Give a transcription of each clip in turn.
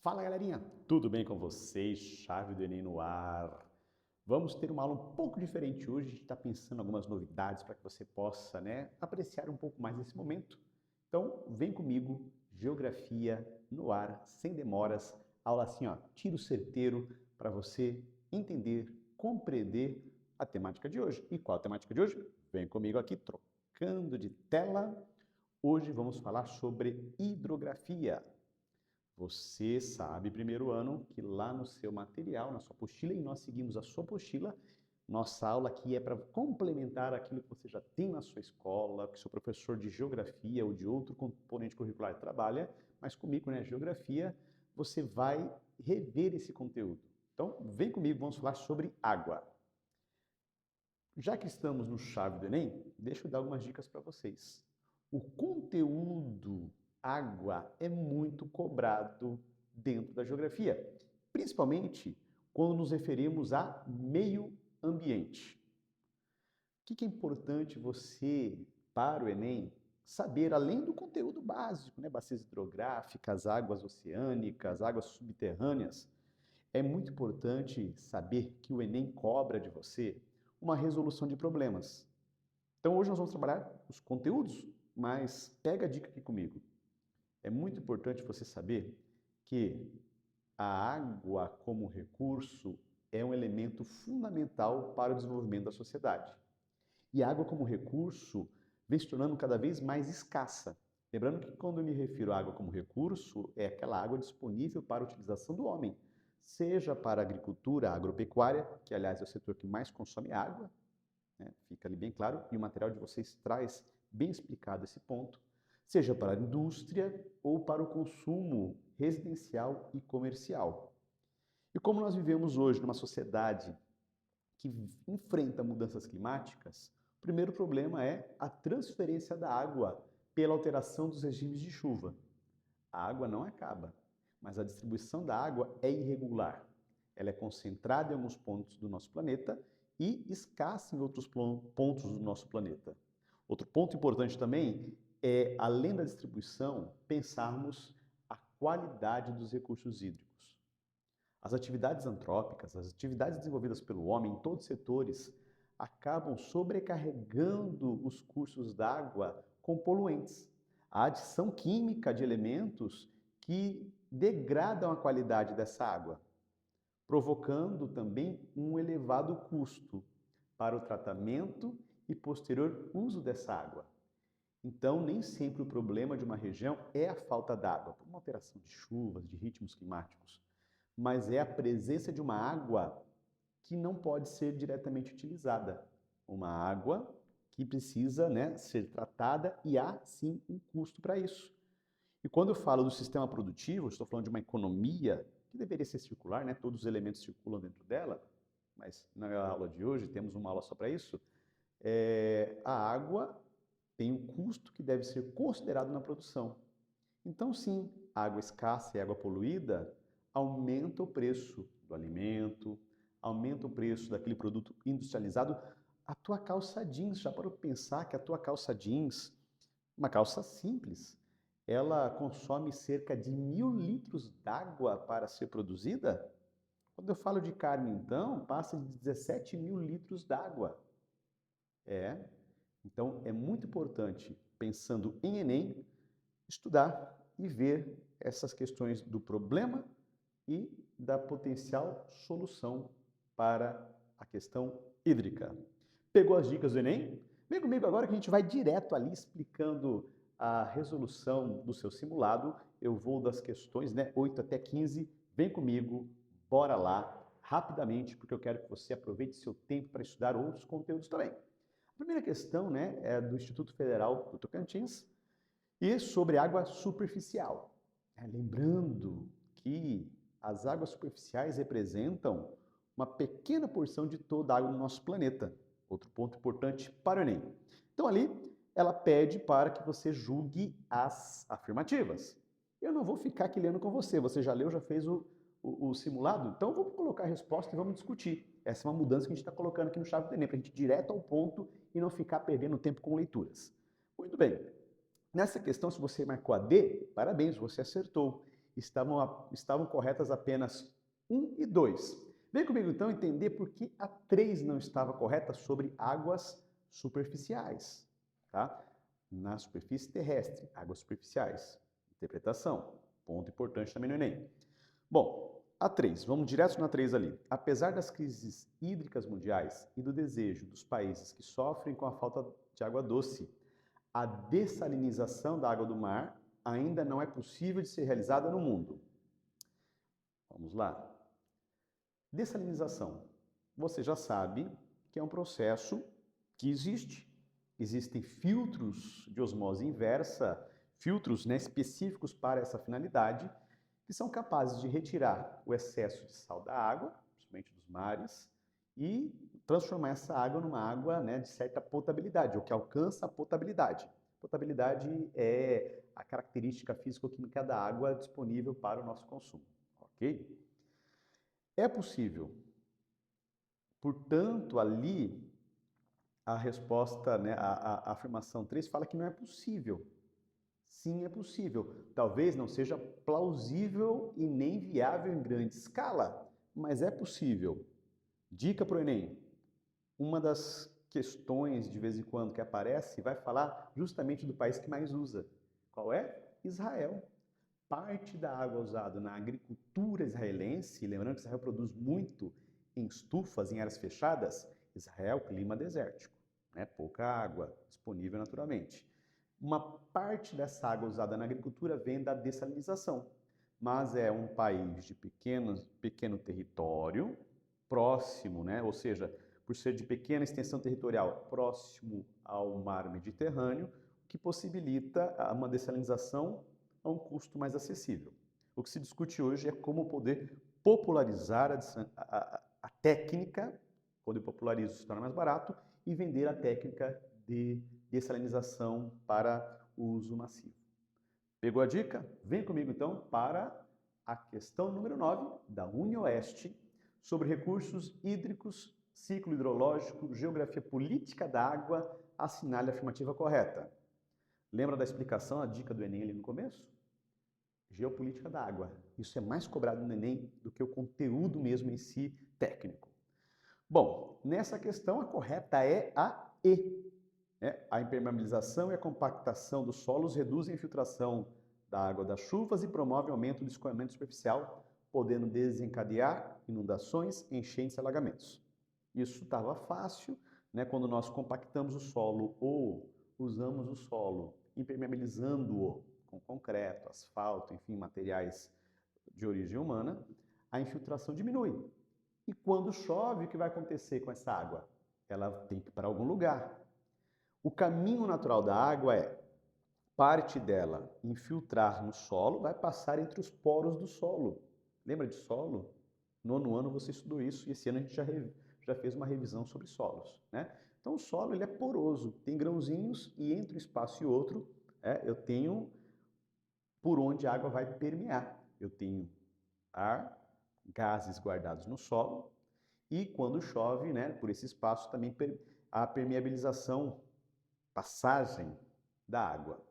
Fala galerinha, tudo bem com vocês? Chave do Enem no ar. Vamos ter uma aula um pouco diferente hoje, a gente está pensando em algumas novidades para que você possa, apreciar um pouco mais esse momento. Então, vem comigo, Geografia no ar, sem demoras, aula assim, ó, tiro certeiro para você entender, compreender a temática de hoje. E qual a temática de hoje? Vem comigo aqui, trocando de tela. Hoje vamos falar sobre hidrografia. Você sabe, primeiro ano, que lá no seu material, na sua apostila, e nós seguimos a sua apostila, nossa aula aqui é para complementar aquilo que você já tem na sua escola, que seu professor de geografia ou de outro componente curricular trabalha, mas comigo, geografia, você vai rever esse conteúdo. Então, vem comigo, vamos falar sobre água. Já que estamos no Chave do Enem, deixa eu dar algumas dicas para vocês. O conteúdo água é muito cobrado dentro da geografia, principalmente quando nos referimos a meio ambiente. O que é importante você, para o Enem, saber, além do conteúdo básico, bacias hidrográficas, águas oceânicas, águas subterrâneas, é muito importante saber que o Enem cobra de você uma resolução de problemas. Então hoje nós vamos trabalhar os conteúdos, mas pega a dica aqui comigo. É muito importante você saber que a água como recurso é um elemento fundamental para o desenvolvimento da sociedade. E a água como recurso vem se tornando cada vez mais escassa. Lembrando que quando eu me refiro à água como recurso, é aquela água disponível para a utilização do homem, seja para a agricultura, a agropecuária, que aliás é o setor que mais consome água, fica ali bem claro, e o material de vocês traz bem explicado esse ponto, seja para a indústria ou para o consumo residencial e comercial. E como nós vivemos hoje numa sociedade que enfrenta mudanças climáticas, o primeiro problema é a transferência da água pela alteração dos regimes de chuva. A água não acaba, mas a distribuição da água é irregular. Ela é concentrada em alguns pontos do nosso planeta e escassa em outros pontos do nosso planeta. Outro ponto importante também é, além da distribuição, pensarmos a qualidade dos recursos hídricos. As atividades antrópicas, as atividades desenvolvidas pelo homem em todos os setores, acabam sobrecarregando os cursos d'água com poluentes. A adição química de elementos que degradam a qualidade dessa água, provocando também um elevado custo para o tratamento e posterior uso dessa água. Então, nem sempre o problema de uma região é a falta d'água, por uma alteração de chuvas, de ritmos climáticos, mas é a presença de uma água que não pode ser diretamente utilizada. Uma água que precisa ser tratada e há sim um custo para isso. E quando eu falo do sistema produtivo, estou falando de uma economia que deveria ser circular, todos os elementos circulam dentro dela, mas na aula de hoje temos uma aula só para isso. A água tem um custo que deve ser considerado na produção. Então, sim, água escassa e água poluída aumenta o preço do alimento, aumenta o preço daquele produto industrializado. A tua calça jeans, já parou para pensar que a tua calça jeans, uma calça simples, ela consome cerca de 1.000 litros d'água para ser produzida? Quando eu falo de carne, então, passa de 17 mil litros d'água. Então é muito importante, pensando em Enem, estudar e ver essas questões do problema e da potencial solução para a questão hídrica. Pegou as dicas do Enem? Vem comigo agora que a gente vai direto ali explicando a resolução do seu simulado. Eu vou das questões, 8 até 15. Vem comigo, bora lá, rapidamente, porque eu quero que você aproveite seu tempo para estudar outros conteúdos também. A primeira questão, é do Instituto Federal do Tocantins e sobre água superficial. Lembrando que as águas superficiais representam uma pequena porção de toda a água no nosso planeta. Outro ponto importante para o Enem. Então ali, ela pede para que você julgue as afirmativas. Eu não vou ficar aqui lendo com você, você já leu, já fez o simulado? Então vamos colocar a resposta e vamos discutir. Essa é uma mudança que a gente está colocando aqui no Chave do Enem, para a gente ir direto ao ponto e não ficar perdendo tempo com leituras. Muito bem. Nessa questão, se você marcou a D, parabéns, você acertou. estavam corretas apenas 1 e 2. Vem comigo então entender por que a 3 não estava correta sobre águas superficiais, tá? Na superfície terrestre, águas superficiais. Interpretação, ponto importante também no Enem. Bom, a 3, vamos direto na 3 ali. Apesar das crises hídricas mundiais e do desejo dos países que sofrem com a falta de água doce, a dessalinização da água do mar ainda não é possível de ser realizada no mundo. Vamos lá. Dessalinização. Você já sabe que é um processo que existe. Existem filtros de osmose inversa, filtros, né, específicos para essa finalidade, que são capazes de retirar o excesso de sal da água, principalmente dos mares, e transformar essa água numa água, né, de certa potabilidade, ou que alcança a potabilidade. Potabilidade é a característica físico-química da água disponível para o nosso consumo, ok? É possível. Portanto, ali, a resposta, né, a afirmação 3 fala que não é possível. Sim, é possível. Talvez não seja plausível e nem viável em grande escala, mas é possível. Dica para o Enem. Uma das questões, de vez em quando, que aparece, vai falar justamente do país que mais usa. Qual é? Israel. Parte da água usada na agricultura israelense, lembrando que Israel produz muito em estufas, em áreas fechadas, Israel, clima desértico, né? Pouca água disponível naturalmente. Uma parte dessa água usada na agricultura vem da dessalinização, mas é um país de pequeno território, próximo, né? Ou seja, por ser de pequena extensão territorial, próximo ao mar Mediterrâneo, que possibilita uma dessalinização a um custo mais acessível. O que se discute hoje é como poder popularizar a técnica, quando eu popularizo se torna mais barato, e vender a técnica de dessalinização para o uso massivo. Pegou a dica? Vem comigo então para a questão número 9 da UniOeste sobre recursos hídricos, ciclo hidrológico, geografia política da água, assinale a afirmativa correta. Lembra da explicação, a dica do Enem ali no começo? Geopolítica da água. Isso é mais cobrado no Enem do que o conteúdo mesmo em si técnico. Bom, nessa questão a correta é a E. A impermeabilização e a compactação dos solos reduzem a infiltração da água das chuvas e promovem aumento do escoamento superficial, podendo desencadear inundações, enchentes e alagamentos. Isso estava fácil, né, quando nós compactamos o solo ou usamos o solo impermeabilizando-o com concreto, asfalto, enfim, materiais de origem humana, a infiltração diminui. E quando chove, o que vai acontecer com essa água? Ela tem que ir para algum lugar. O caminho natural da água é parte dela infiltrar no solo, vai passar entre os poros do solo. Lembra de solo? No nono ano você estudou isso e esse ano a gente já fez uma revisão sobre solos, né? Então o solo ele é poroso, tem grãozinhos e entre um espaço e outro eu tenho por onde a água vai permear. Eu tenho ar, gases guardados no solo e quando chove, né, por esse espaço também a permeabilização, passagem da água.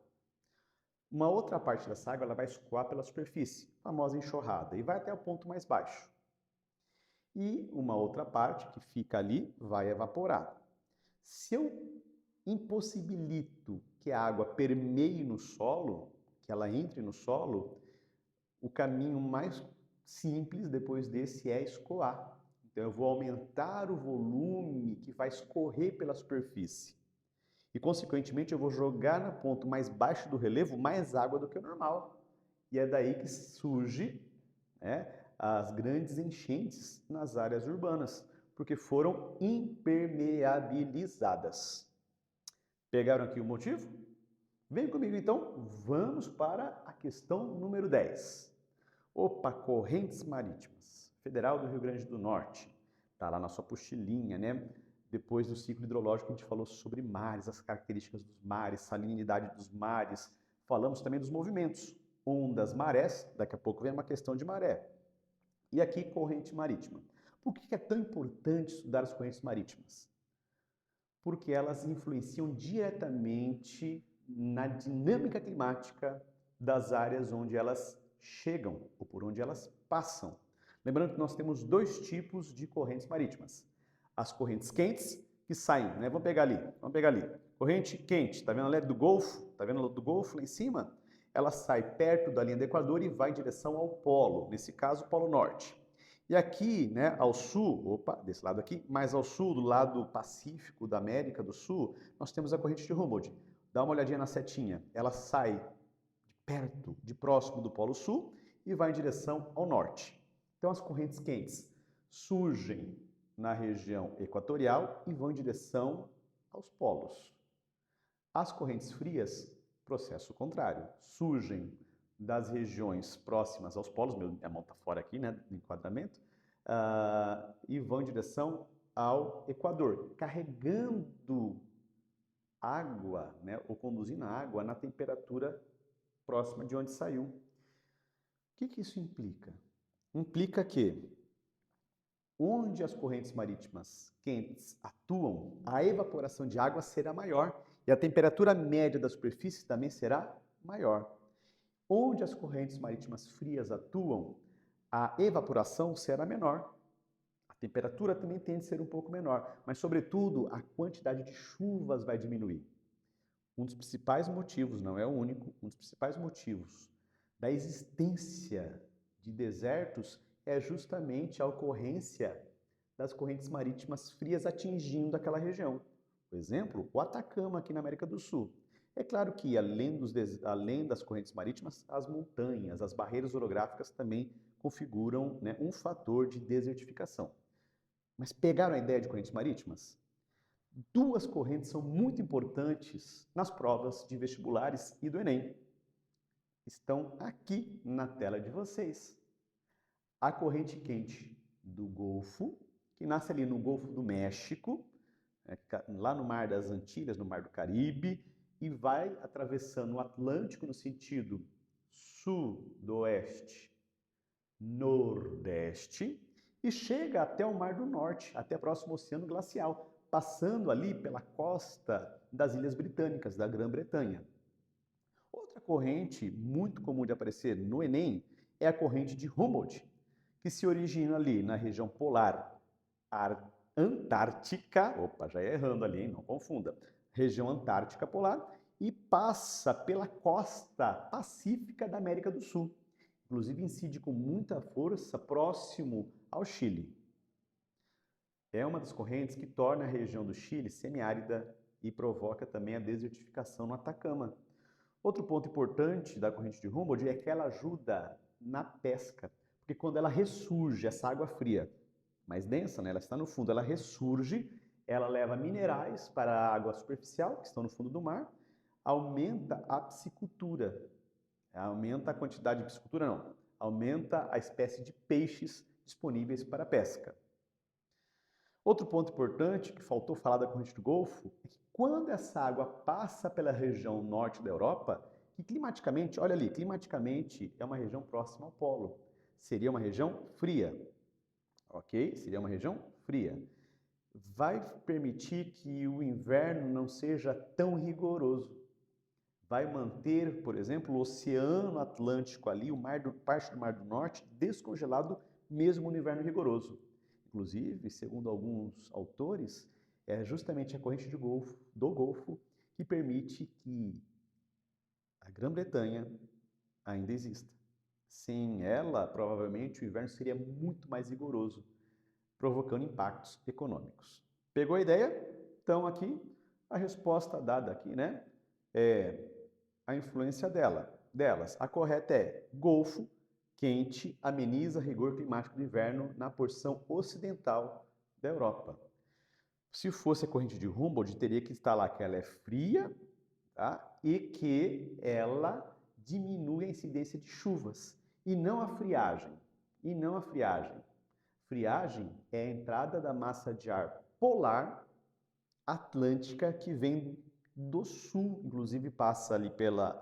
Uma outra parte dessa água ela vai escoar pela superfície, a famosa enxurrada, e vai até o ponto mais baixo. E uma outra parte que fica ali vai evaporar. Se eu impossibilito que a água permeie no solo, que ela entre no solo, o caminho mais simples depois desse é escoar. Então eu vou aumentar o volume que vai escorrer pela superfície. E, consequentemente, eu vou jogar no ponto mais baixo do relevo mais água do que o normal. E é daí que surge, né, as grandes enchentes nas áreas urbanas, porque foram impermeabilizadas. Pegaram aqui o motivo? Vem comigo então, vamos para a questão número 10. Opa, correntes marítimas. Federal do Rio Grande do Norte. Está lá na sua apostilinha, né? Depois do ciclo hidrológico, a gente falou sobre mares, as características dos mares, salinidade dos mares. Falamos também dos movimentos, ondas, marés. Daqui a pouco vem uma questão de maré. E aqui, corrente marítima. Por que é tão importante estudar as correntes marítimas? Porque elas influenciam diretamente na dinâmica climática das áreas onde elas chegam ou por onde elas passam. Lembrando que nós temos dois tipos de correntes marítimas. As correntes quentes, que saem, né? Vamos pegar ali. Corrente quente, tá vendo ali do Golfo? Tá vendo do Golfo lá em cima? Ela sai perto da linha do Equador e vai em direção ao polo, nesse caso, Polo Norte. E aqui, né, ao sul, desse lado aqui, mais ao sul, do lado Pacífico da América do Sul, nós temos a corrente de Humboldt. Dá uma olhadinha na setinha. Ela sai de próximo do Polo Sul e vai em direção ao norte. Então, as correntes quentes surgem na região equatorial e vão em direção aos polos. As correntes frias, processo contrário, surgem das regiões próximas aos polos, minha mão está fora aqui, né, do enquadramento, e vão em direção ao Equador, carregando água, né, ou conduzindo a água na temperatura próxima de onde saiu. O que isso implica? Implica que onde as correntes marítimas quentes atuam, a evaporação de água será maior e a temperatura média da superfície também será maior. Onde as correntes marítimas frias atuam, a evaporação será menor. A temperatura também tende a ser um pouco menor, mas, sobretudo, a quantidade de chuvas vai diminuir. Um dos principais motivos, não é o único, um dos principais motivos da existência de desertos é justamente a ocorrência das correntes marítimas frias atingindo aquela região. Por exemplo, o Atacama aqui na América do Sul. É claro que, além das correntes marítimas, as montanhas, as barreiras orográficas também configuram, né, um fator de desertificação. Mas pegaram a ideia de correntes marítimas? Duas correntes são muito importantes nas provas de vestibulares e do Enem. Estão aqui na tela de vocês. A corrente quente do Golfo, que nasce ali no Golfo do México, lá no Mar das Antilhas, no Mar do Caribe, e vai atravessando o Atlântico no sentido sudoeste, nordeste, e chega até o Mar do Norte, até próximo ao Oceano Glacial, passando ali pela costa das Ilhas Britânicas, da Grã-Bretanha. Outra corrente muito comum de aparecer no Enem é a corrente de Humboldt, que se origina ali na região polar antártica, já ia errando ali, hein? Não confunda, região antártica polar, e passa pela costa pacífica da América do Sul. Inclusive incide com muita força próximo ao Chile. É uma das correntes que torna a região do Chile semiárida e provoca também a desertificação no Atacama. Outro ponto importante da corrente de Humboldt é que ela ajuda na pesca, porque quando ela ressurge, essa água fria, mais densa, né, ela está no fundo, ela ressurge, ela leva minerais para a água superficial, que estão no fundo do mar, aumenta a piscicultura, aumenta a quantidade de piscicultura, não, aumenta a espécie de peixes disponíveis para a pesca. Outro ponto importante que faltou falar da corrente do Golfo é que quando essa água passa pela região norte da Europa, que climaticamente, olha ali, climaticamente é uma região próxima ao polo, seria uma região fria, ok? Seria uma região fria. Vai permitir que o inverno não seja tão rigoroso. Vai manter, por exemplo, o Oceano Atlântico ali, parte do Mar do Norte, descongelado mesmo no inverno rigoroso. Inclusive, segundo alguns autores, é justamente a corrente do Golfo que permite que a Grã-Bretanha ainda exista. Sem ela, provavelmente o inverno seria muito mais rigoroso, provocando impactos econômicos. Pegou a ideia? Então aqui, a resposta dada aqui, né, é a influência delas. A correta é Golfo quente ameniza rigor climático do inverno na porção ocidental da Europa. Se fosse a corrente de Humboldt, teria que estar lá que ela é fria, tá? E que ela diminui a incidência de chuvas, e não a friagem. Friagem é a entrada da massa de ar polar atlântica que vem do sul, inclusive passa ali pelo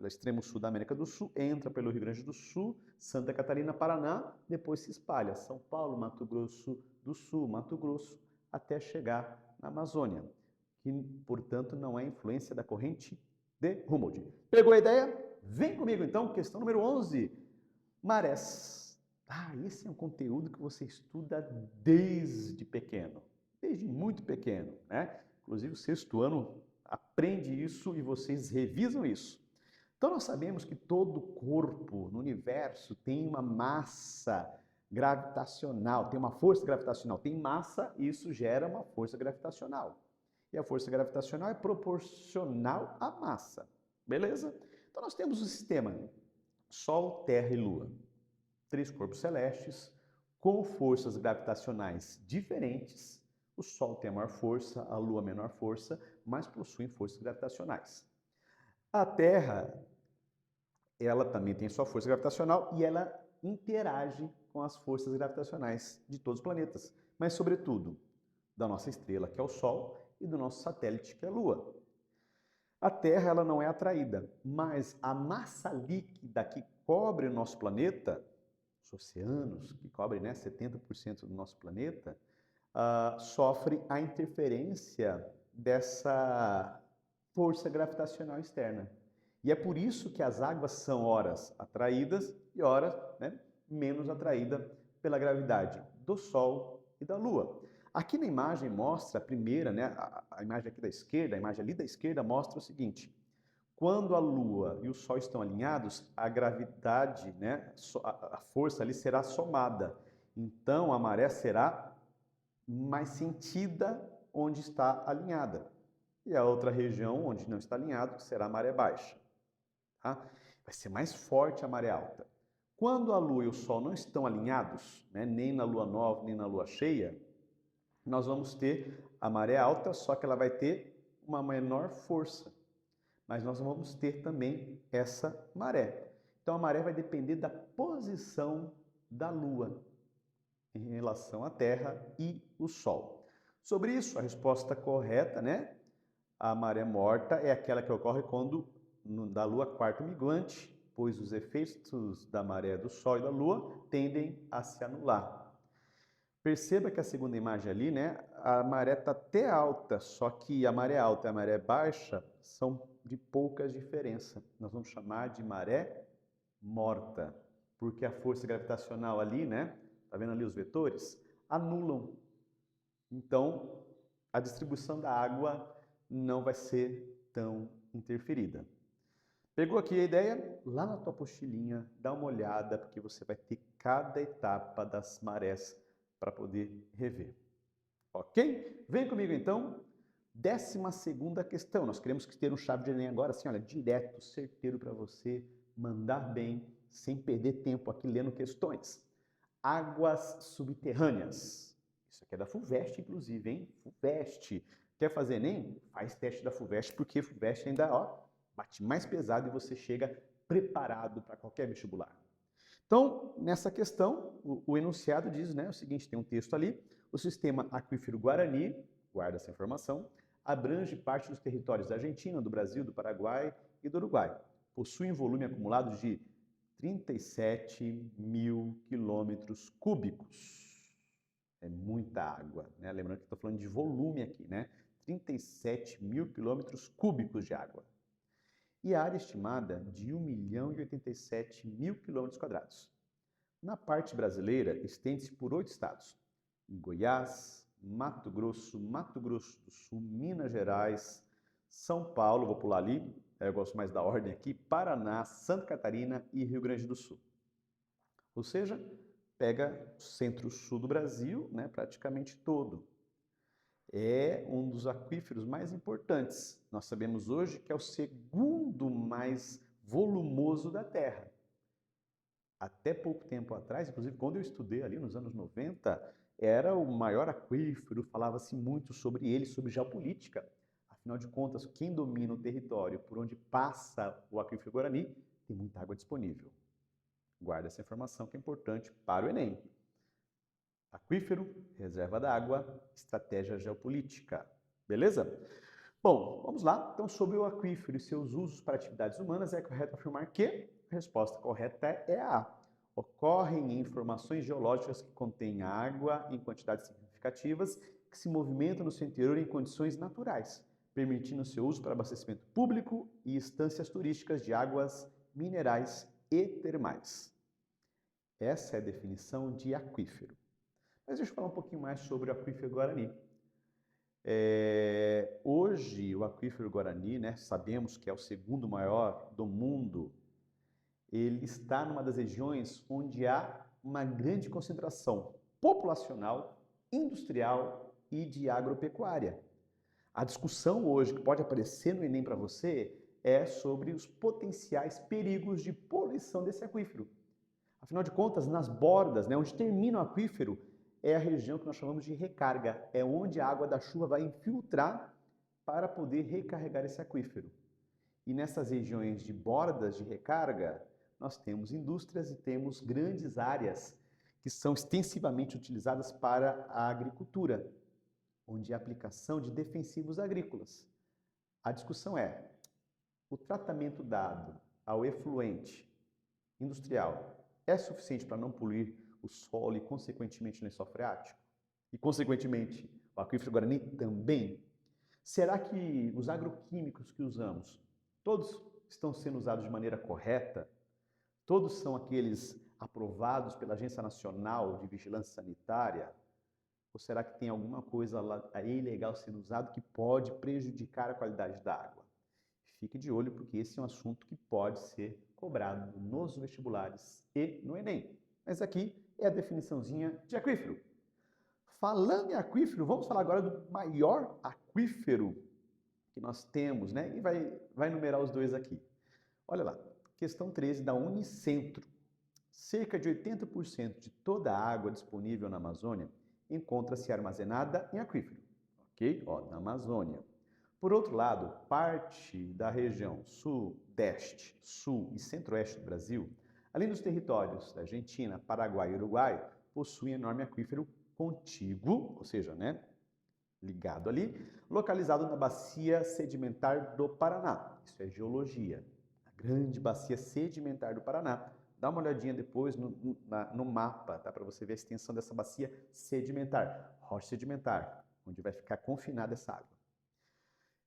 extremo sul da América do Sul, entra pelo Rio Grande do Sul, Santa Catarina, Paraná, depois se espalha São Paulo, Mato Grosso do Sul, Mato Grosso, até chegar na Amazônia, que, portanto, não é influência da corrente de Humboldt. Pegou a ideia? Vem comigo então, questão número 11. Marés. Esse é um conteúdo que você estuda desde pequeno, desde muito pequeno, né? Inclusive o sexto ano aprende isso e vocês revisam isso. Então nós sabemos que todo corpo no universo tem uma massa gravitacional, tem uma força gravitacional, tem massa e isso gera uma força gravitacional. E a força gravitacional é proporcional à massa, beleza? Então nós temos o sistema Sol, Terra e Lua. 3 corpos celestes com forças gravitacionais diferentes. O Sol tem a maior força, a Lua a menor força, mas possuem forças gravitacionais. A Terra, ela também tem sua força gravitacional e ela interage com as forças gravitacionais de todos os planetas, mas sobretudo da nossa estrela, que é o Sol, e do nosso satélite, que é a Lua. A Terra ela não é atraída, mas a massa líquida que cobre o nosso planeta, os oceanos, que cobrem 70% do nosso planeta, sofre a interferência dessa força gravitacional externa. E é por isso que as águas são horas atraídas e horas menos atraídas pela gravidade do Sol e da Lua. Aqui na imagem mostra a primeira, a imagem aqui da esquerda, a imagem ali da esquerda mostra o seguinte: quando a Lua e o Sol estão alinhados, a gravidade, a força ali será somada. Então a maré será mais sentida onde está alinhada. E a outra região onde não está alinhado será a maré baixa. Tá? Vai ser mais forte a maré alta. Quando a Lua e o Sol não estão alinhados, nem na Lua nova, nem na Lua cheia, nós vamos ter a maré alta, só que ela vai ter uma menor força. Mas nós vamos ter também essa maré. Então a maré vai depender da posição da Lua em relação à Terra e o Sol. Sobre isso, a resposta correta, a maré morta é aquela que ocorre quando da Lua quarto minguante, pois os efeitos da maré do Sol e da Lua tendem a se anular. Perceba que a segunda imagem ali, a maré está até alta, só que a maré alta e a maré baixa são de poucas diferença. Nós vamos chamar de maré morta, porque a força gravitacional ali, tá vendo ali os vetores? Anulam. Então, a distribuição da água não vai ser tão interferida. Pegou aqui a ideia? Lá na tua apostilinha, dá uma olhada, porque você vai ter cada etapa das marés para poder rever. Ok? Vem comigo então. 12ª questão. Nós queremos ter um chave de Enem agora, assim, olha, direto, certeiro para você mandar bem, sem perder tempo aqui lendo questões. Águas subterrâneas. Isso aqui é da FUVEST, inclusive, hein? FUVEST. Quer fazer Enem? Faz teste da FUVEST, porque FUVEST ainda, bate mais pesado e você chega preparado para qualquer vestibular. Então, nessa questão, o enunciado diz o seguinte, tem um texto ali: o sistema aquífero Guarani, guarda essa informação, abrange parte dos territórios da Argentina, do Brasil, do Paraguai e do Uruguai. Possui um volume acumulado de 37 mil quilômetros cúbicos. É muita água, Lembrando que estou falando de volume aqui, 37 mil quilômetros cúbicos de água. E a área estimada de 1.087.000 km². Na parte brasileira, estende-se por 8 estados: Goiás, Mato Grosso do Sul, Minas Gerais, São Paulo, vou pular ali, eu gosto mais da ordem aqui, Paraná, Santa Catarina e Rio Grande do Sul. Ou seja, pega o centro-sul do Brasil, praticamente todo. É um dos aquíferos mais importantes. Nós sabemos hoje que é o segundo mais volumoso da Terra. Até pouco tempo atrás, inclusive quando eu estudei ali nos anos 90, era o maior aquífero, falava-se muito sobre ele, sobre geopolítica. Afinal de contas, quem domina o território por onde passa o aquífero Guarani tem muita água disponível. Guarda essa informação que é importante para o Enem. Aquífero, reserva d'água, estratégia geopolítica. Beleza? Bom, vamos lá. Então, sobre o aquífero e seus usos para atividades humanas, é correto afirmar que a resposta correta é a A. Ocorrem em formações geológicas que contêm água em quantidades significativas que se movimentam no seu interior em condições naturais, permitindo seu uso para abastecimento público e instâncias turísticas de águas minerais e termais. Essa é a definição de aquífero. Mas deixa eu falar um pouquinho mais sobre o aquífero Guarani. Hoje, o aquífero Guarani, né, sabemos que é o segundo maior do mundo, ele está numa das regiões onde há uma grande concentração populacional, industrial e de agropecuária. A discussão hoje que pode aparecer no Enem para você é sobre os potenciais perigos de poluição desse aquífero. Afinal de contas, nas bordas, né, onde termina o aquífero, é a região que nós chamamos de recarga. É onde a água da chuva vai infiltrar para poder recarregar esse aquífero. E nessas regiões de bordas de recarga, nós temos indústrias e temos grandes áreas que são extensivamente utilizadas para a agricultura, onde há aplicação de defensivos agrícolas. A discussão é: o tratamento dado ao efluente industrial é suficiente para não poluir o solo e, consequentemente, o lençol freático? E, consequentemente, o aquífero Guarani também? Será que os agroquímicos que usamos, todos estão sendo usados de maneira correta? Todos são aqueles aprovados pela Agência Nacional de Vigilância Sanitária? Ou será que tem alguma coisa lá ilegal sendo usado que pode prejudicar a qualidade da água? Fique de olho, porque esse é um assunto que pode ser cobrado nos vestibulares e no Enem. Mas aqui é a definiçãozinha de aquífero. Falando em aquífero, vamos falar agora do maior aquífero que nós temos, né? E vai numerar os dois aqui. Olha lá, questão 13 da Unicentro. Cerca de 80% de toda a água disponível na Amazônia encontra-se armazenada em aquífero, ok? Na Amazônia. Por outro lado, parte da região sudeste, sul e centro-oeste do Brasil, além dos territórios da Argentina, Paraguai e Uruguai, possui enorme aquífero contíguo, ou seja, né, ligado ali, localizado na bacia sedimentar do Paraná. Isso é geologia. A grande bacia sedimentar do Paraná. Dá uma olhadinha depois no mapa, tá? Para você ver a extensão dessa bacia sedimentar, rocha sedimentar, onde vai ficar confinada essa água,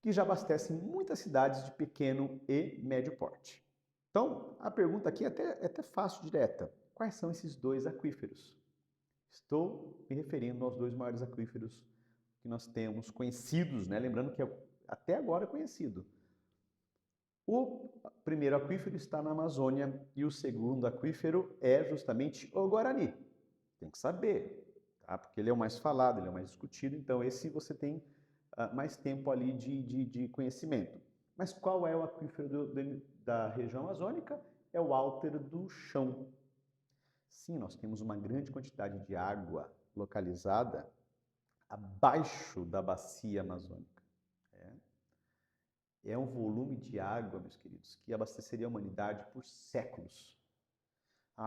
que já abastece muitas cidades de pequeno e médio porte. Então, a pergunta aqui é até fácil, direta. Quais são esses dois aquíferos? Estou me referindo aos dois maiores aquíferos que nós temos conhecidos, né? Lembrando que até agora é conhecido. O primeiro aquífero está na Amazônia e o segundo aquífero é justamente o Guarani. Tem que saber, tá? Porque ele é o mais falado, ele é o mais discutido, então esse você tem mais tempo ali de conhecimento. Mas qual é o aquífero da região amazônica? É o Alter do Chão. Sim, nós temos uma grande quantidade de água localizada abaixo da bacia amazônica. É um volume de água, meus queridos, que abasteceria a humanidade por séculos.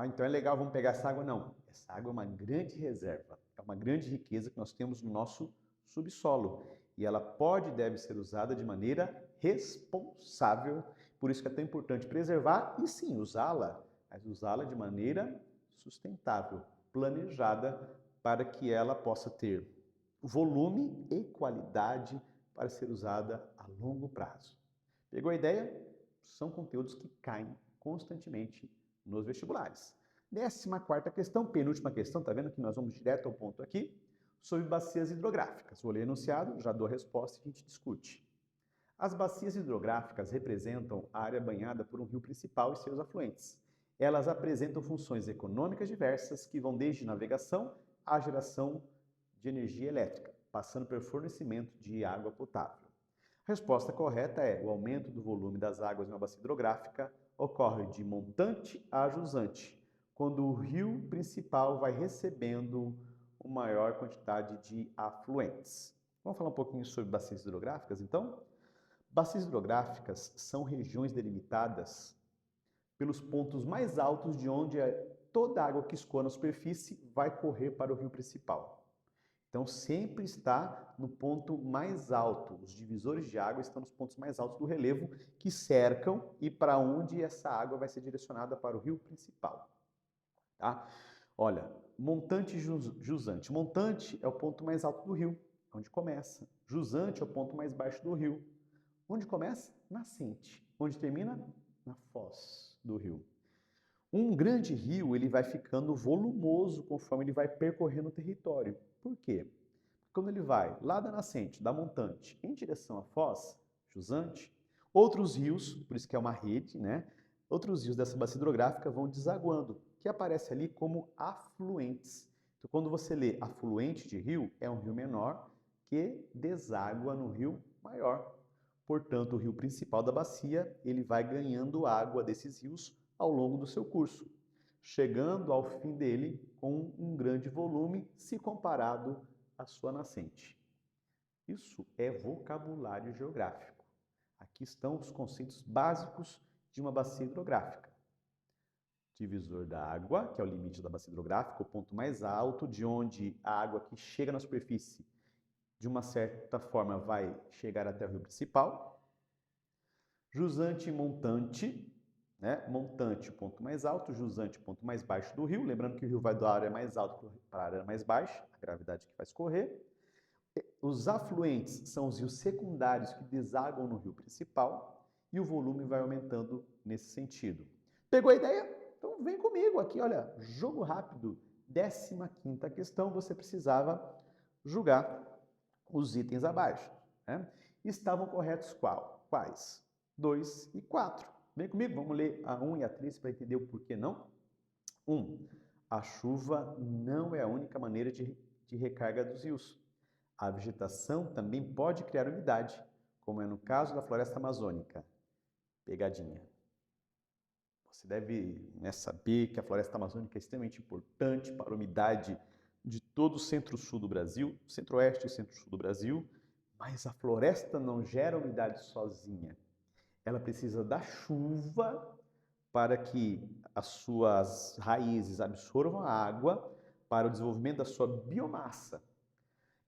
Então é legal, vamos pegar essa água? Não. Essa água é uma grande reserva, é uma grande riqueza que nós temos no nosso subsolo. E ela pode e deve ser usada de maneira responsável. Por isso que é tão importante preservar e sim usá-la, mas usá-la de maneira sustentável, planejada, para que ela possa ter volume e qualidade para ser usada a longo prazo. Pegou a ideia? São conteúdos que caem constantemente nos vestibulares. 14ª questão, penúltima questão, tá vendo que nós vamos direto ao ponto aqui, sobre bacias hidrográficas. Vou ler o enunciado, já dou a resposta e a gente discute. As bacias hidrográficas representam a área banhada por um rio principal e seus afluentes. Elas apresentam funções econômicas diversas que vão desde navegação à geração de energia elétrica, passando pelo fornecimento de água potável. A resposta correta é: o aumento do volume das águas em uma bacia hidrográfica ocorre de montante a jusante, quando o rio principal vai recebendo uma maior quantidade de afluentes. Vamos falar um pouquinho sobre bacias hidrográficas, então? Bacias hidrográficas são regiões delimitadas pelos pontos mais altos de onde toda a água que escoa na superfície vai correr para o rio principal. Então, sempre está no ponto mais alto. Os divisores de água estão nos pontos mais altos do relevo que cercam e para onde essa água vai ser direcionada para o rio principal. Tá? Olha, montante e jusante. Montante é o ponto mais alto do rio, onde começa. Jusante é o ponto mais baixo do rio. Onde começa? Nascente. Onde termina? Na foz. do rio. Um grande rio, ele vai ficando volumoso conforme ele vai percorrendo o território. Por quê? Quando ele vai lá da nascente, da montante, em direção à foz, jusante, outros rios, por isso que é uma rede, né? Outros rios dessa bacia hidrográfica vão desaguando, que aparece ali como afluentes. Então, quando você lê afluente de rio, é um rio menor que deságua no rio maior. Portanto, o rio principal da bacia, ele vai ganhando água desses rios ao longo do seu curso, chegando ao fim dele com um grande volume se comparado à sua nascente. Isso é vocabulário geográfico. Aqui estão os conceitos básicos de uma bacia hidrográfica. Divisor da água, que é o limite da bacia hidrográfica, o ponto mais alto, de onde a água que chega na superfície, de uma certa forma, vai chegar até o rio principal. Jusante e montante, né? Montante, o ponto mais alto, jusante, o ponto mais baixo do rio. Lembrando que o rio vai da área mais alta para a área mais baixa, a gravidade que faz correr. Os afluentes são os rios secundários que desaguam no rio principal e o volume vai aumentando nesse sentido. Pegou a ideia? Então vem comigo aqui, olha, jogo rápido. 15ª questão, você precisava julgar os itens abaixo, né? Estavam corretos quais? 2 e 4. Vem comigo, vamos ler a 1 e a 3 para entender o porquê não. 1. A chuva não é a única maneira de recarga dos rios. A vegetação também pode criar umidade, como é no caso da floresta amazônica. Pegadinha. Você deve saber que a floresta amazônica é extremamente importante para a umidade de todo o centro-sul do Brasil, centro-oeste e centro-sul do Brasil, mas a floresta não gera umidade sozinha. Ela precisa da chuva para que as suas raízes absorvam a água para o desenvolvimento da sua biomassa.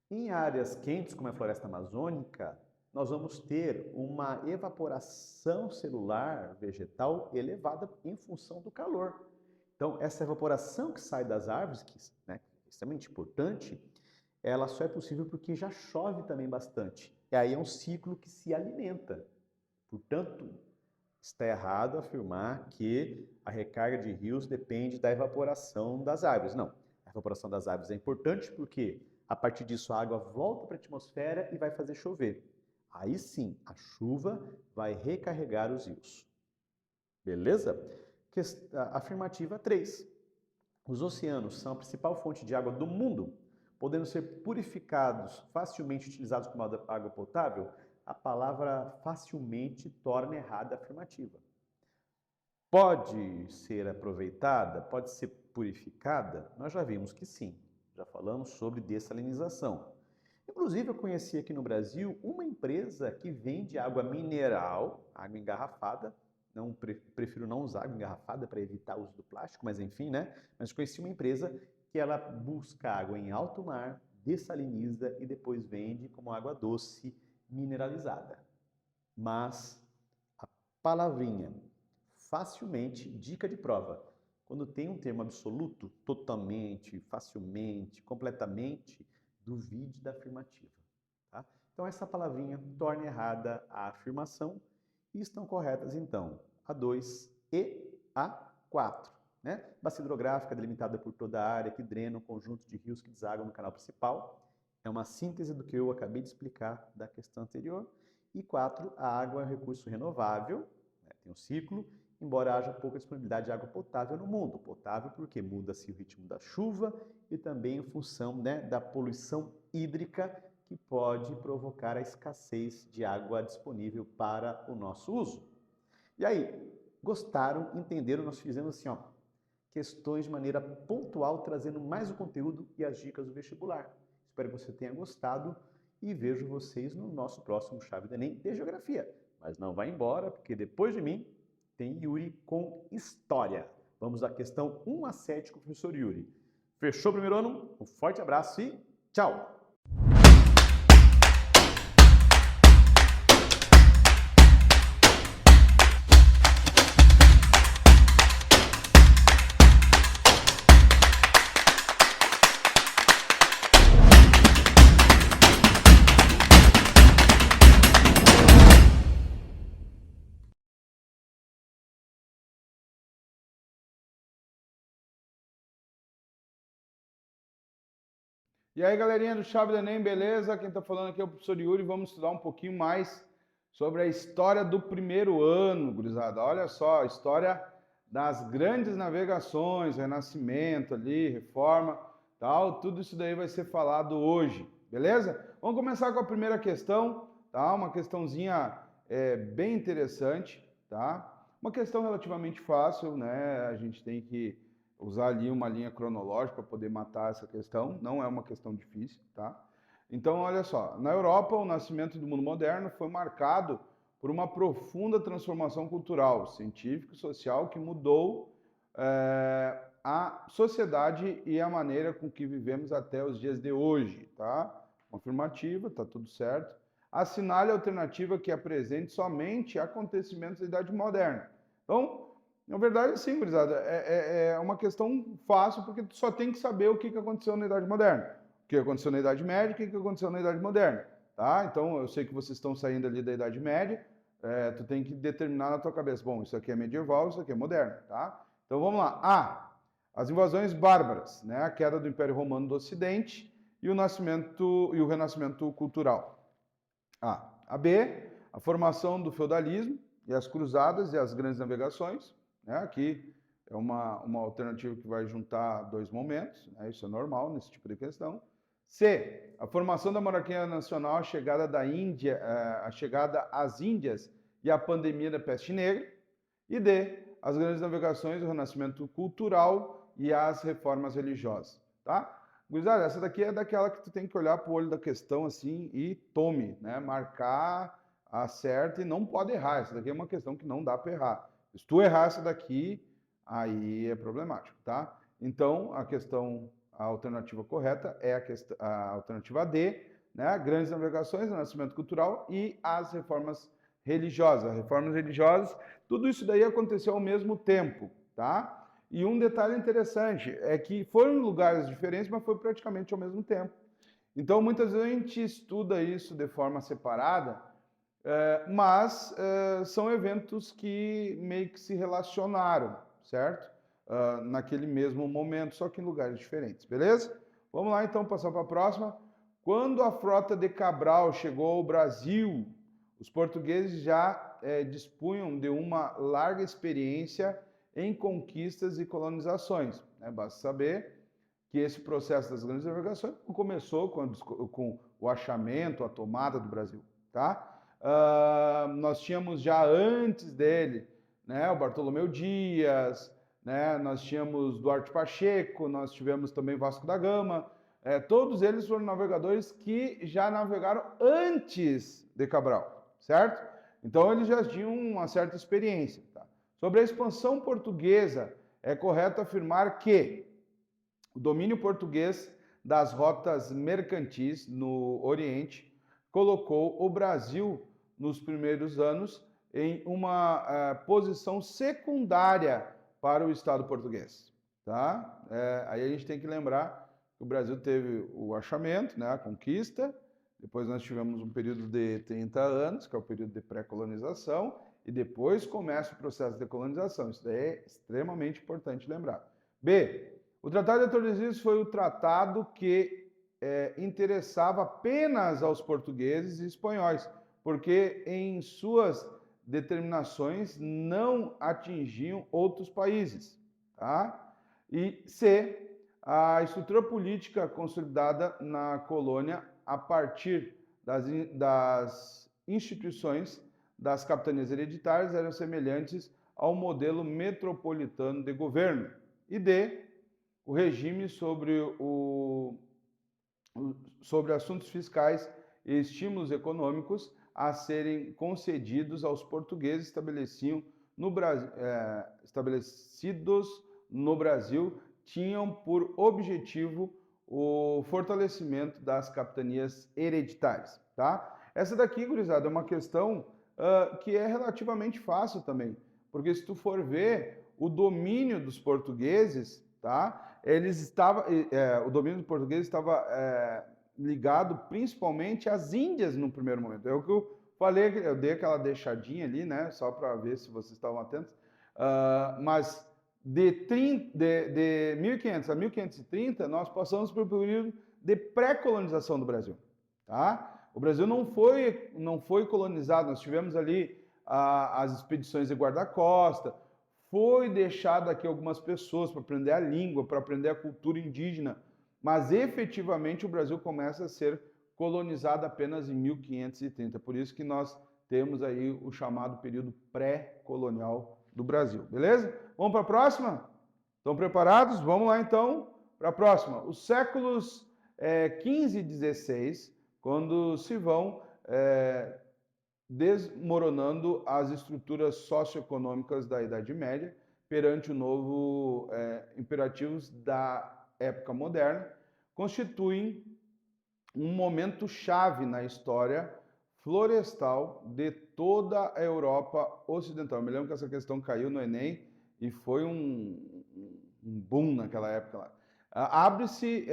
Em áreas quentes, como a floresta amazônica, nós vamos ter uma evaporação celular vegetal elevada em função do calor. Então, essa evaporação que sai das árvores, que é extremamente importante, ela só é possível porque já chove também bastante. E aí é um ciclo que se alimenta. Portanto, está errado afirmar que a recarga de rios depende da evaporação das árvores. Não, a evaporação das árvores é importante porque a partir disso a água volta para a atmosfera e vai fazer chover. Aí sim, a chuva vai recarregar os rios. Beleza? Afirmativa 3. Os oceanos são a principal fonte de água do mundo, podendo ser purificados, facilmente utilizados como água potável. A palavra facilmente torna errada a afirmativa. Pode ser aproveitada? Pode ser purificada? Nós já vimos que sim. Já falamos sobre dessalinização. Inclusive, eu conheci aqui no Brasil uma empresa que vende água mineral, água engarrafada. Não, prefiro não usar água engarrafada para evitar o uso do plástico, mas enfim, né? Mas conheci uma empresa que ela busca água em alto mar, dessaliniza e depois vende como água doce mineralizada. Mas a palavrinha facilmente, dica de prova. Quando tem um termo absoluto, totalmente, facilmente, completamente, duvide da afirmativa. Tá? Então, essa palavrinha torna errada a afirmação e estão corretas, então, a 2 e a 4. Né? Bacia hidrográfica delimitada por toda a área que drena um conjunto de rios que desagam no canal principal. É uma síntese do que eu acabei de explicar da questão anterior. E 4, a água é um recurso renovável, né? Tem um ciclo, embora haja pouca disponibilidade de água potável no mundo. Potável porque muda-se o ritmo da chuva e também em função, né, da poluição hídrica que pode provocar a escassez de água disponível para o nosso uso. E aí, gostaram, entenderam? Nós fizemos assim, ó, questões de maneira pontual, trazendo mais o conteúdo e as dicas do vestibular. Espero que você tenha gostado e vejo vocês no nosso próximo Chave do Enem de Geografia. Mas não vá embora, porque depois de mim tem Yuri com História. Vamos à questão 1 a 7 com o professor Yuri. Fechou o primeiro ano? Um forte abraço e tchau! E aí, galerinha do Chave do Enem, beleza? Quem tá falando aqui é o professor Yuri. Vamos estudar um pouquinho mais sobre a história do primeiro ano, gurizada. Olha só, a história das grandes navegações, Renascimento ali, Reforma, tal. Tudo isso daí vai ser falado hoje, beleza? Vamos começar com a primeira questão, tá? Uma questãozinha bem interessante, tá? Uma questão relativamente fácil, né? A gente tem que usar ali uma linha cronológica para poder matar essa questão, não é uma questão difícil, tá? Então, olha só, na Europa, o nascimento do mundo moderno foi marcado por uma profunda transformação cultural, científica e social que mudou a sociedade e a maneira com que vivemos até os dias de hoje, tá? Afirmativa, tá tudo certo. Assinale a alternativa que apresente somente acontecimentos da Idade Moderna. Então, na verdade, sim, gurizada, é uma questão fácil, porque tu só tem que saber o que aconteceu na Idade Moderna. O que aconteceu na Idade Média e o que aconteceu na Idade Moderna, tá? Então, eu sei que vocês estão saindo ali da Idade Média, tu tem que determinar na tua cabeça, bom, isso aqui é medieval, isso aqui é moderno, tá? Então, vamos lá. A, as invasões bárbaras, né? A queda do Império Romano do Ocidente e o nascimento e o renascimento cultural. A B, a formação do feudalismo e as cruzadas e as grandes navegações, né? Aqui é uma alternativa que vai juntar dois momentos, né? Isso é normal nesse tipo de questão. C, a formação da monarquia nacional, a chegada da Índia, a chegada às Índias e a pandemia da peste negra. E D, as grandes navegações, o renascimento cultural e as reformas religiosas, tá? Gurizada, essa daqui é daquela que tu tem que olhar pro olho da questão assim e tome, né? Marcar, acerta e não pode errar. Essa daqui é uma questão que não dá para errar. Se tu errar essa daqui, aí é problemático, tá? Então, a alternativa correta é a alternativa D, né? Grandes navegações, renascimento cultural e as reformas religiosas. Reformas religiosas, tudo isso daí aconteceu ao mesmo tempo, tá? E um detalhe interessante é que foram em lugares diferentes, mas foi praticamente ao mesmo tempo. Então, muitas vezes a gente estuda isso de forma separada, mas são eventos que meio que se relacionaram, certo? Naquele mesmo momento, só que em lugares diferentes, beleza? Vamos lá então passar para a próxima. Quando a frota de Cabral chegou ao Brasil, os portugueses já dispunham de uma larga experiência em conquistas e colonizações, né? Basta saber que esse processo das grandes navegações começou com o achamento, a tomada do Brasil, tá? Nós tínhamos já antes dele, né, o Bartolomeu Dias, né, nós tínhamos Duarte Pacheco, nós tivemos também Vasco da Gama, todos eles foram navegadores que já navegaram antes de Cabral, certo? Então eles já tinham uma certa experiência. Tá? Sobre a expansão portuguesa, é correto afirmar que o domínio português das rotas mercantis no Oriente colocou o Brasil, nos primeiros anos, em uma posição secundária para o Estado português. Tá? Aí a gente tem que lembrar que o Brasil teve o achamento, né, a conquista, depois nós tivemos um período de 30 anos, que é o período de pré-colonização, e depois começa o processo de colonização. Isso daí é extremamente importante lembrar. B, o Tratado de Tordesilhas foi o tratado que interessava apenas aos portugueses e espanhóis, porque em suas determinações não atingiam outros países. Tá? E C, a estrutura política consolidada na colônia a partir das instituições das capitanias hereditárias eram semelhantes ao modelo metropolitano de governo. E D, o regime sobre assuntos fiscais e estímulos econômicos a serem concedidos aos portugueses estabelecidos no Brasil tinham por objetivo o fortalecimento das capitanias hereditárias, tá? Essa daqui, gurizada, é uma questão que é relativamente fácil também, porque se tu for ver o domínio dos portugueses, tá? O domínio dos portugueses estava ligado principalmente às Índias no primeiro momento. É o que eu falei, eu dei aquela deixadinha ali, né? Só para ver se vocês estavam atentos. Mas de 1500 a 1530, nós passamos por um período de pré-colonização do Brasil. Tá? O Brasil não foi colonizado, nós tivemos ali as expedições de guarda-costa, foi deixado aqui algumas pessoas para aprender a língua, para aprender a cultura indígena, mas efetivamente o Brasil começa a ser colonizado apenas em 1530. Por isso que nós temos aí o chamado período pré-colonial do Brasil. Beleza? Vamos para a próxima? Estão preparados? Vamos lá então para a próxima. Os séculos 15 e 16, quando se vão desmoronando as estruturas socioeconômicas da Idade Média perante o novo imperativos da época moderna, constituem um momento chave na história florestal de toda a Europa Ocidental. Eu me lembro que essa questão caiu no Enem e foi um boom naquela época lá. Abre-se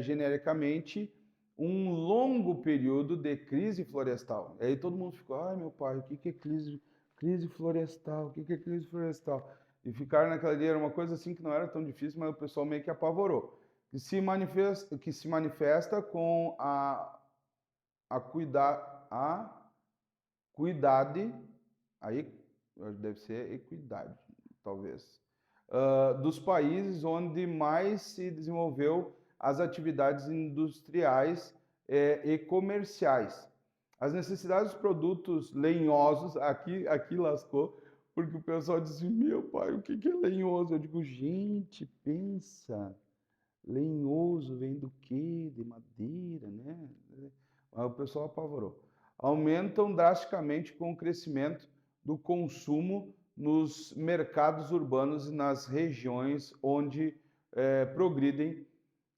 genericamente um longo período de crise florestal. E aí todo mundo ficou, ai meu pai, o que é crise florestal? O que é crise florestal? E ficaram naquela ideia, era uma coisa assim que não era tão difícil, mas o pessoal meio que apavorou. Que se manifesta com a cuidade, aí deve ser equidade, talvez, dos países onde mais se desenvolveu as atividades industriais e comerciais. As necessidades dos produtos lenhosos, aqui lascou, porque o pessoal disse, meu pai, o que é lenhoso? Eu digo, gente, pensa, lenhoso vem do quê? De madeira, né? Aí o pessoal apavorou. Aumentam drasticamente com o crescimento do consumo nos mercados urbanos e nas regiões onde progridem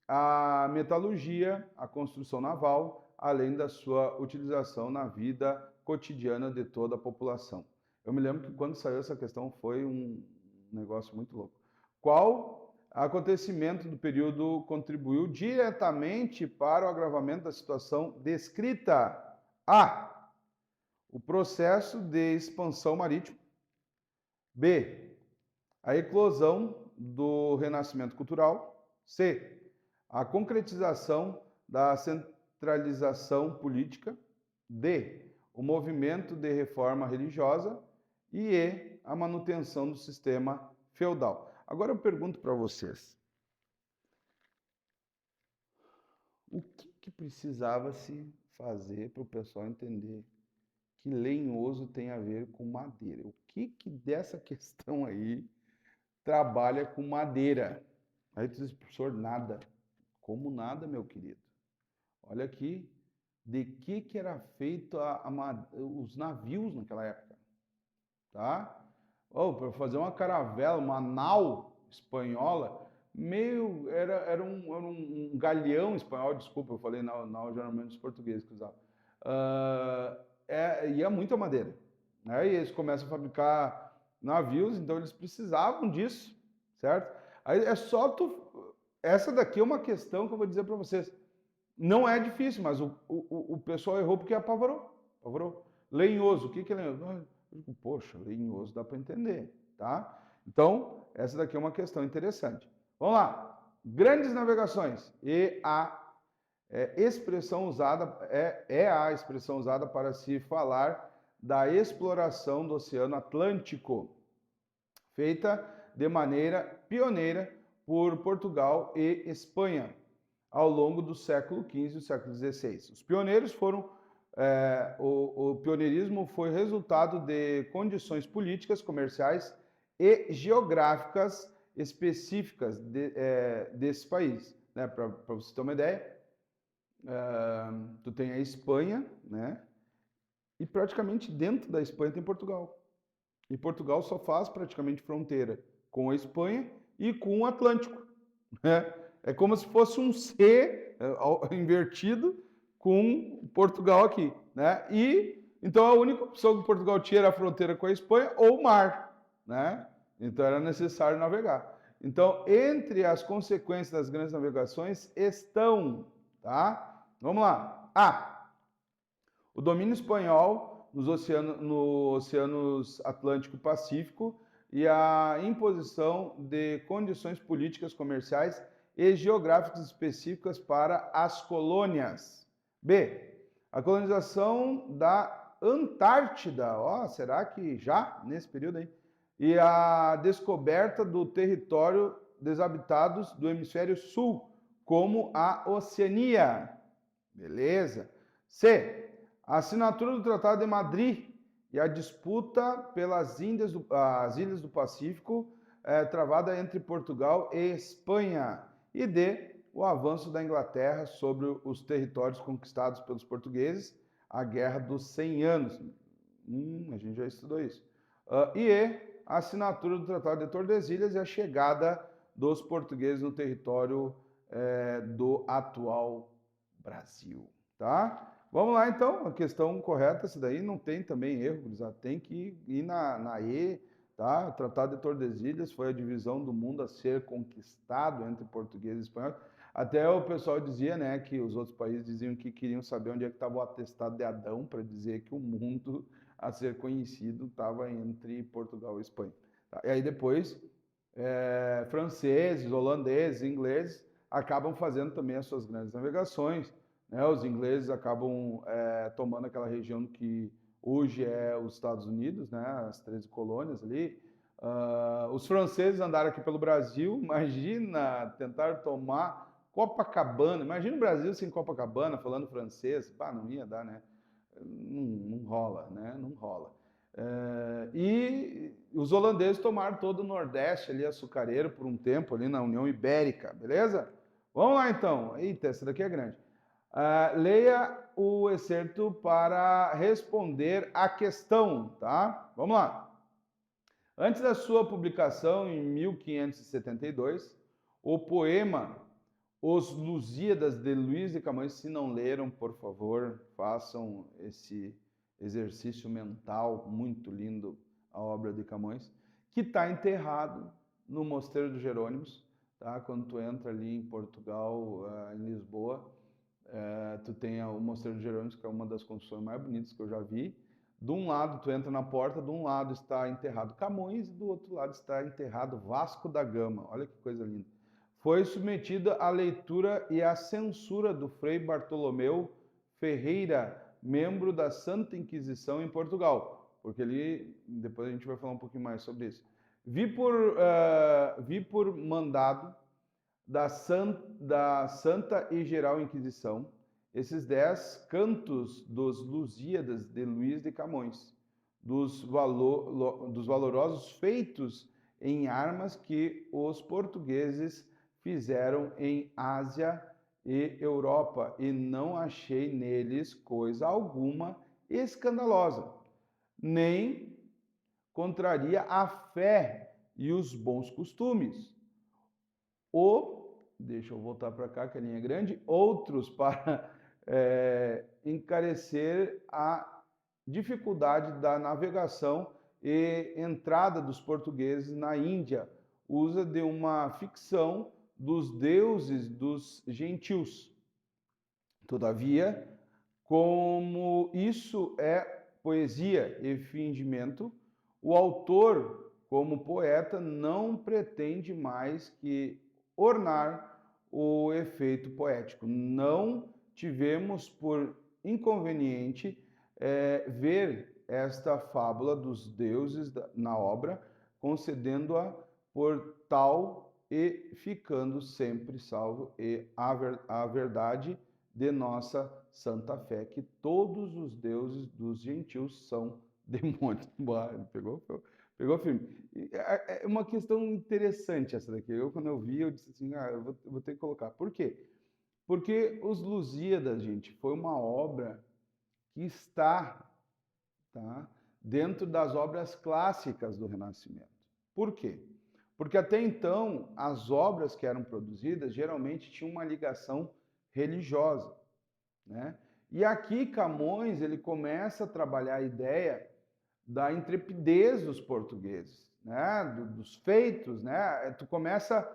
a metalurgia, a construção naval, além da sua utilização na vida cotidiana de toda a população. Eu me lembro que quando saiu essa questão foi um negócio muito louco. Qual acontecimento do período contribuiu diretamente para o agravamento da situação descrita? A. O processo de expansão marítima. B. A eclosão do renascimento cultural. C. A concretização da centralização política. D. O movimento de reforma religiosa. E E. A manutenção do sistema feudal. Agora eu pergunto para vocês, o que precisava se fazer para o pessoal entender que lenhoso tem a ver com madeira? O que dessa questão aí trabalha com madeira? Aí tu diz, professor, nada. Como nada, meu querido? Olha aqui, de que era feito os navios naquela época, tá? Para fazer uma caravela, uma nau espanhola, era um galeão espanhol, desculpa, eu falei nau geralmente os portugueses que usavam. Ia muita madeira, né? E eles começam a fabricar navios, então eles precisavam disso, certo? Aí essa daqui é uma questão que eu vou dizer para vocês. Não é difícil, mas o pessoal errou porque apavorou. Lenhoso, o que é lenhoso? Poxa, lenhoso dá para entender, tá? Então, essa daqui é uma questão interessante. Vamos lá. Grandes navegações. Expressão usada a expressão usada para se falar da exploração do Oceano Atlântico, feita de maneira pioneira por Portugal e Espanha ao longo do século XV e do século XVI. Os pioneiros foram o pioneirismo foi resultado de condições políticas, comerciais e geográficas específicas desse país. Né? Para você ter uma ideia, tu tem a Espanha, né? E praticamente dentro da Espanha tem Portugal. E Portugal só faz praticamente fronteira com a Espanha e com o Atlântico. Né? É como se fosse um C invertido com Portugal aqui, né? E então a única opção que Portugal tinha era a fronteira com a Espanha ou o mar, né? Então era necessário navegar. Então, entre as consequências das grandes navegações estão, tá? Vamos lá. A. O domínio espanhol nos oceanos Atlântico e Pacífico e a imposição de condições políticas, comerciais e geográficas específicas para as colônias. B. A colonização da Antártida, será que já nesse período aí? E a descoberta do território desabitados do hemisfério sul, como a Oceania. Beleza. C. A assinatura do Tratado de Madrid e a disputa pelas ilhas do Pacífico, travada entre Portugal e Espanha. E D. O avanço da Inglaterra sobre os territórios conquistados pelos portugueses, a Guerra dos 100 Anos. A gente já estudou isso. E E. A assinatura do Tratado de Tordesilhas e a chegada dos portugueses no território do atual Brasil, tá? Vamos lá, então, a questão correta, essa daí não tem também erro, tem que ir na E, tá? O Tratado de Tordesilhas foi a divisão do mundo a ser conquistado entre portugueses e espanhóis. Até o pessoal dizia, né, que os outros países diziam que queriam saber onde é que estava o atestado de Adão para dizer que o mundo a ser conhecido estava entre Portugal e Espanha. Tá? E aí depois, franceses, holandeses, ingleses acabam fazendo também as suas grandes navegações, né? Os ingleses acabam tomando aquela região que hoje é os Estados Unidos, né? As 13 colônias ali. Os franceses andaram aqui pelo Brasil, imagina tentar tomar Copacabana, imagina o Brasil sem Copacabana, falando francês, não ia dar, né? Não rola, né? Não rola. E os holandeses tomaram todo o Nordeste ali, açucareiro, por um tempo ali na União Ibérica, beleza? Vamos lá então. Eita, essa daqui é grande. Leia o excerto para responder a questão, tá? Vamos lá. Antes da sua publicação em 1572, o poema Os Lusíadas de Luís de Camões, se não leram, por favor, façam esse exercício mental muito lindo, a obra de Camões, que está enterrado no Mosteiro dos Jerônimos, tá? Quando tu entra ali em Portugal, em Lisboa, tu tem o Mosteiro dos Jerônimos, que é uma das construções mais bonitas que eu já vi. De um lado, tu entra na porta, de um lado está enterrado Camões e do outro lado está enterrado Vasco da Gama. Olha que coisa linda. Foi submetida à leitura e à censura do Frei Bartolomeu Ferreira, membro da Santa Inquisição em Portugal, porque ali, depois a gente vai falar um pouquinho mais sobre isso. Vi por mandado da Santa e Geral Inquisição esses 10 cantos dos Lusíadas de Luís de Camões, dos valorosos feitos em armas que os portugueses fizeram em Ásia e Europa, e não achei neles coisa alguma escandalosa, nem contraria a fé e os bons costumes. Deixa eu voltar para cá, que a linha é grande, outros para encarecer a dificuldade da navegação e entrada dos portugueses na Índia, usa de uma ficção dos deuses dos gentios. Todavia, como isso é poesia e fingimento, o autor, como poeta, não pretende mais que ornar o efeito poético. Não tivemos por inconveniente ver esta fábula dos deuses na obra, concedendo-a por tal e ficando sempre salvo e a verdade de nossa santa fé, que todos os deuses dos gentios são demônios. Pegou firme. É uma questão interessante essa daqui. Quando eu vi, eu disse assim, eu vou ter que colocar. Por quê? Porque Os Lusíadas, gente, foi uma obra que está, tá, dentro das obras clássicas do Renascimento. Por quê? Porque até então, as obras que eram produzidas geralmente tinham uma ligação religiosa, né? E aqui Camões, ele começa a trabalhar a ideia da intrepidez dos portugueses, né? Dos feitos, né? Tu começa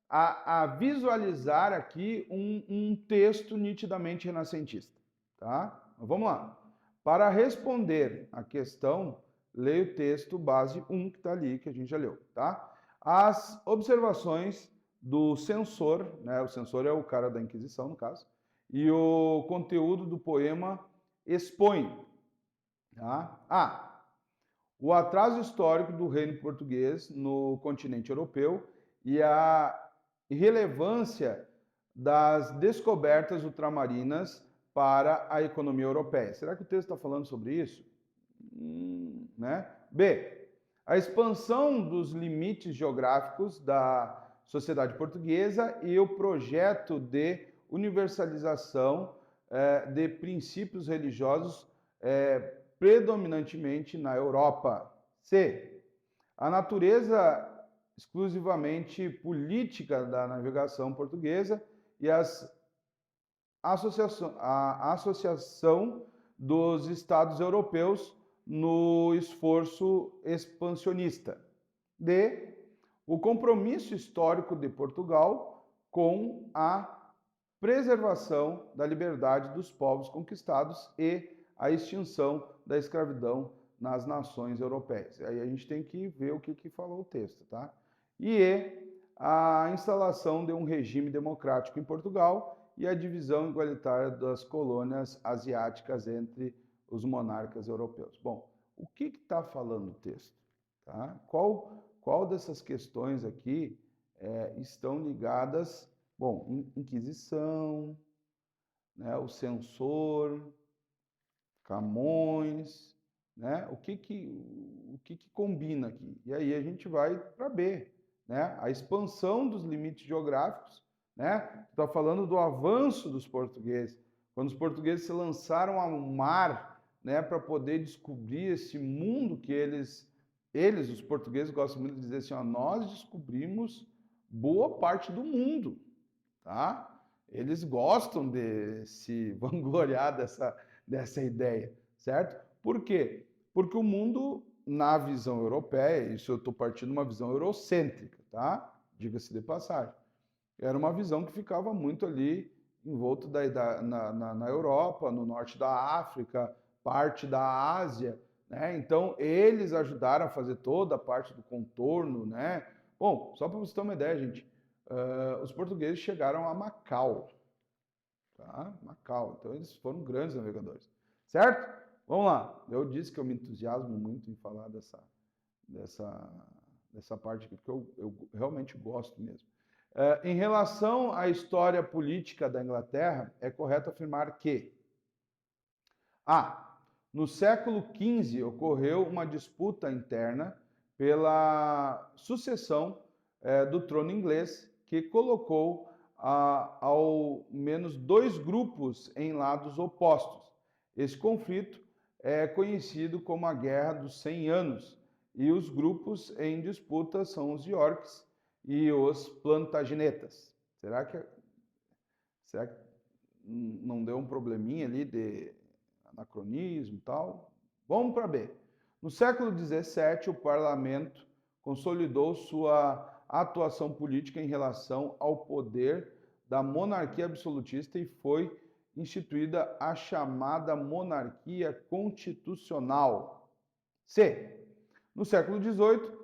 a visualizar aqui um texto nitidamente renascentista, tá? Vamos lá. Para responder a questão, leia o texto base 1 que está ali, que a gente já leu, tá? As observações do censor, né? O censor é o cara da Inquisição, no caso, e o conteúdo do poema expõe, tá? O atraso histórico do reino português no continente europeu e a relevância das descobertas ultramarinas para a economia europeia. Será que o texto está falando sobre isso? Né? B. A expansão dos limites geográficos da sociedade portuguesa e o projeto de universalização de princípios religiosos predominantemente na Europa. C. A natureza exclusivamente política da navegação portuguesa e a associação dos Estados europeus no esforço expansionista. D. O compromisso histórico de Portugal com a preservação da liberdade dos povos conquistados e a extinção da escravidão nas nações europeias. Aí a gente tem que ver o que falou o texto, tá? E a instalação de um regime democrático em Portugal e a divisão igualitária das colônias asiáticas entre os monarcas europeus. Bom, o que está falando o texto? Tá? Qual dessas questões aqui estão ligadas, bom, Inquisição, né, o censor, Camões, né? O que combina aqui? E aí a gente vai para B, né? A expansão dos limites geográficos, né? Está falando do avanço dos portugueses, quando os portugueses se lançaram ao mar, né, para poder descobrir esse mundo que eles, os portugueses gostam muito de dizer assim, ó, nós descobrimos boa parte do mundo, tá? Eles gostam de se vangloriar dessa ideia, certo? Por quê? Porque o mundo, na visão europeia, isso eu estou partindo de uma visão eurocêntrica, tá? Diga-se de passagem. Era uma visão que ficava muito ali envolto na Europa, no norte da África, parte da Ásia, né? Então, eles ajudaram a fazer toda a parte do contorno, né? Bom, só para você ter uma ideia, gente, os portugueses chegaram a Macau, tá? Macau. Então, eles foram grandes navegadores, certo? Vamos lá. Eu disse que eu me entusiasmo muito em falar dessa parte aqui, porque eu realmente gosto mesmo. Em relação à história política da Inglaterra, é correto afirmar que no século XV ocorreu uma disputa interna pela sucessão do trono inglês, que colocou ao menos dois grupos em lados opostos. Esse conflito é conhecido como a Guerra dos 100 Anos, e os grupos em disputa são os Yorks e os Plantagenetas. Será que não deu um probleminha ali de anacronismo e tal? Vamos para B. No século XVII, o parlamento consolidou sua atuação política em relação ao poder da monarquia absolutista e foi instituída a chamada monarquia constitucional. C. No século XVIII,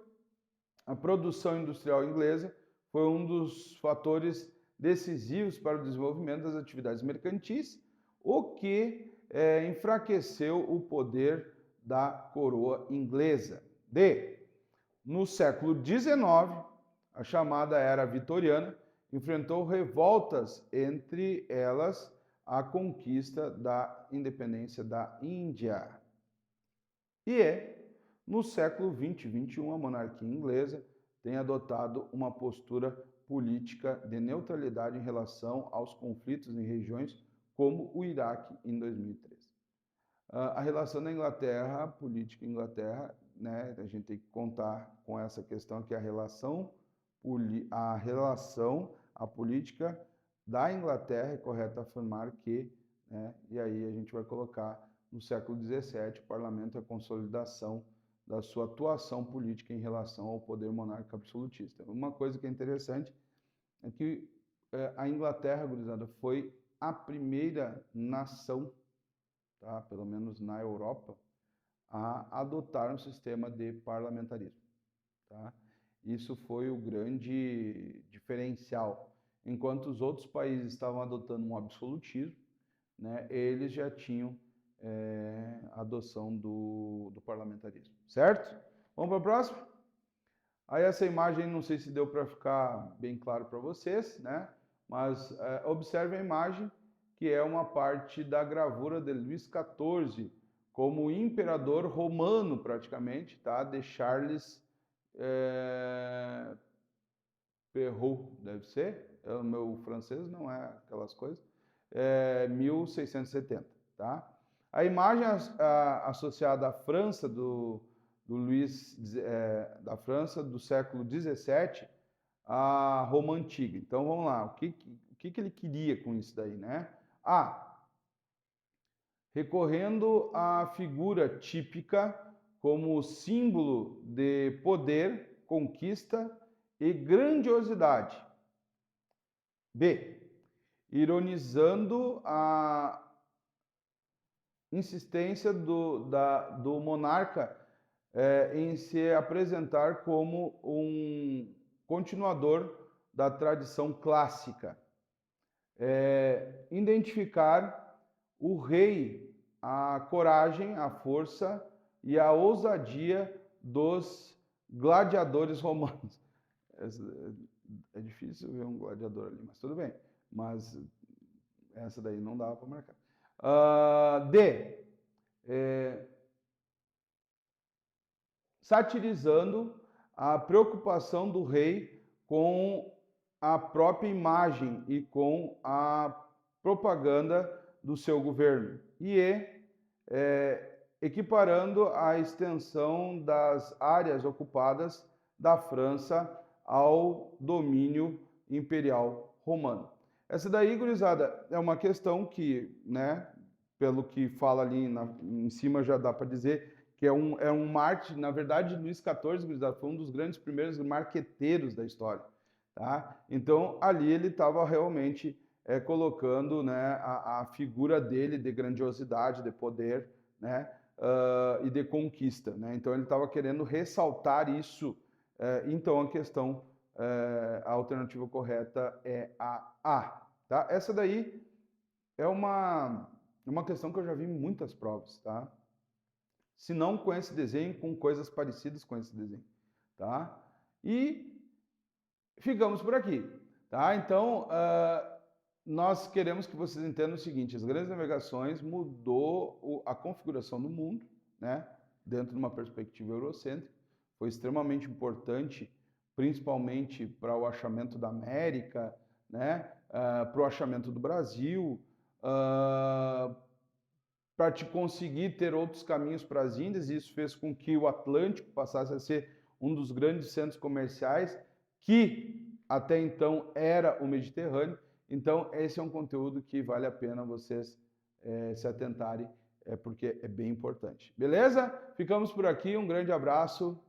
a produção industrial inglesa foi um dos fatores decisivos para o desenvolvimento das atividades mercantis, o que enfraqueceu o poder da coroa inglesa. D. No século XIX, a chamada Era Vitoriana enfrentou revoltas, entre elas a conquista da independência da Índia. E no século XX e XXI, a monarquia inglesa tem adotado uma postura política de neutralidade em relação aos conflitos em regiões como o Iraque em 2013. A relação da Inglaterra, a política Inglaterra, né, a gente tem que contar com essa questão que a política da Inglaterra, é correto afirmar que, né, e aí a gente vai colocar no século XVII, o parlamento é a consolidação da sua atuação política em relação ao poder monárquico absolutista. Uma coisa que é interessante é que a Inglaterra, gurizada, foi a primeira nação, tá, pelo menos na Europa, a adotar um sistema de parlamentarismo. Tá? Isso foi o grande diferencial. Enquanto os outros países estavam adotando um absolutismo, né, eles já tinham a adoção do parlamentarismo. Certo? Vamos para a próxima? Aí essa imagem, não sei se deu para ficar bem claro para vocês, né? Mas observe a imagem, que é uma parte da gravura de Luís XIV, como imperador romano, praticamente, tá? De Charles Perrault, deve ser. O meu francês não é aquelas coisas. 1670, tá? A imagem associada à França do Luís, da França do século XVII, a Roma Antiga. Então vamos lá, o que ele queria com isso daí, né? Recorrendo à figura típica como símbolo de poder, conquista e grandiosidade. B. Ironizando a insistência do monarca em se apresentar como um continuador da tradição clássica. Identificar o rei, a coragem, a força e a ousadia dos gladiadores romanos. É difícil ver um gladiador ali, mas tudo bem. Mas essa daí não dava para marcar. D. Satirizando a preocupação do rei com a própria imagem e com a propaganda do seu governo. E equiparando a extensão das áreas ocupadas da França ao domínio imperial romano. Essa daí, gurizada, é uma questão que, né, pelo que fala ali em cima já dá para dizer que é um marketing. Na verdade, Luís XIV, gurizada, foi um dos grandes primeiros marqueteiros da história. Tá? Então, ali ele estava realmente colocando, né, a figura dele de grandiosidade, de poder, né, e de conquista. Né? Então, ele estava querendo ressaltar isso. Então, a alternativa correta é a A. Tá? Essa daí é uma questão que eu já vi em muitas provas. Tá? Se não com esse desenho, com coisas parecidas com esse desenho. Tá? E ficamos por aqui. Tá? Então, nós queremos que vocês entendam o seguinte: as grandes navegações mudou a configuração do mundo, né? Dentro de uma perspectiva eurocêntrica. Foi extremamente importante, principalmente para o achamento da América, né? Para o achamento do Brasil, para te conseguir ter outros caminhos para as Índias, e isso fez com que o Atlântico passasse a ser um dos grandes centros comerciais, que até então era o Mediterrâneo. Então, esse é um conteúdo que vale a pena vocês se atentarem, porque é bem importante. Beleza? Ficamos por aqui, um grande abraço